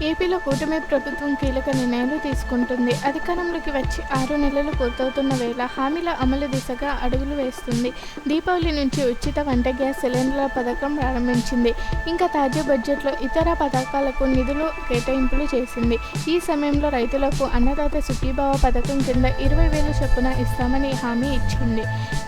ఏపీలో కూటమి ప్రభుత్వం కీలక నిర్ణయాలు తీసుకుంటుంది. అధికారంలోకి వచ్చి 6 నెలలు పూర్తవుతున్న వేళ హామీల అమలు దిశగా అడుగులు వేస్తుంది. దీపావళి నుంచి ఉచిత వంట గ్యాస్ సిలిండర్ల పథకం ప్రారంభించింది. ఇంకా తాజా బడ్జెట్లో ఇతర పథకాలకు నిధులు కేటాయింపులు చేసింది. ఈ సమయంలో రైతులకు అన్నదాత సుఖీభావ పథకం కింద 20,000 చొప్పున ఇస్తామని హామీ ఇచ్చింది.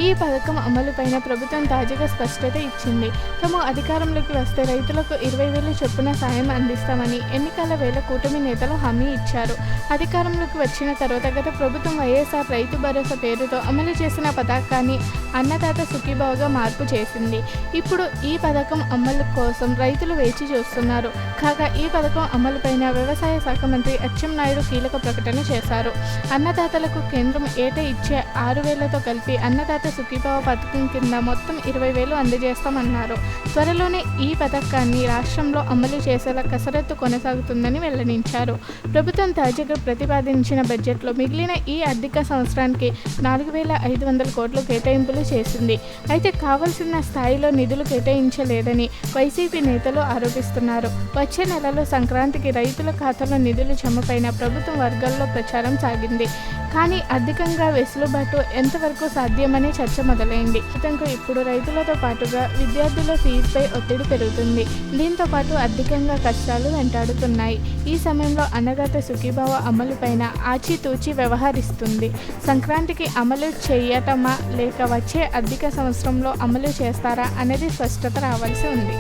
ఈ పథకం అమలుపైన ప్రభుత్వం తాజాగా స్పష్టత ఇచ్చింది. తాము అధికారంలోకి వస్తే రైతులకు 20,000 చొప్పున సాయం అందిస్తామని ఎన్నికల వేళ కూటమి నేతలు హామీ ఇచ్చారు. అధికారంలోకి వచ్చిన తర్వాత గత ప్రభుత్వం వైఎస్ఆర్ రైతు భరోసా పేరుతో అమలు చేసిన పథకాన్ని అన్నదాత సుఖీభావగా మార్పు చేసింది. ఇప్పుడు ఈ పథకం అమలు కోసం రైతులు వేచి చూస్తున్నారు. కాగా ఈ పథకం అమలుపైన వ్యవసాయ శాఖ మంత్రి అచ్చెన్నాయుడు కీలక ప్రకటన చేశారు. అన్నదాతలకు కేంద్రం ఏటా ఇచ్చే 6,000తో కలిపి అన్నదాత సుఖీభావ పథకం కింద మొత్తం 20,000 అందజేస్తామన్నారు. త్వరలోనే ఈ పథకాన్ని రాష్ట్రంలో అమలు చేసేలా కసరత్తు కొనసాగుతుందని వెల్లడించారు. ప్రభుత్వం తాజాగా ప్రతిపాదించిన బడ్జెట్లో మిగిలిన ఈ ఆర్థిక సంవత్సరానికి 4,500 కోట్లు కేటాయింపులు చేసింది. అయితే కావాల్సిన స్థాయిలో నిధులు కేటాయించలేదని వైసీపీ నేతలు ఆరోపిస్తున్నారు. వచ్చే నెలలో సంక్రాంతికి రైతుల ఖాతాలో నిధులు జమపైన ప్రభుత్వం వర్గాల్లో ప్రచారం సాగింది. కానీ ఆర్థికంగా వెసులుబాటు ఎంతవరకు సాధ్యమనే చర్చ మొదలైంది. ఇప్పుడు రైతులతో పాటుగా విద్యార్థుల ఫీజుపై ఒత్తిడి పెరుగుతుంది. దీంతో పాటు ఆర్థికంగా కష్టాలు వెంటాడుతున్నాయి. ఈ సమయంలో అన్నదాత సుఖీభావ అమలుపైన ఆచితూచి వ్యవహరిస్తుంది. సంక్రాంతికి అమలు చేయటమా లేక వచ్చే ఆర్థిక సంవత్సరంలో అమలు చేస్తారా అనేది స్పష్టత రావాల్సి ఉంది.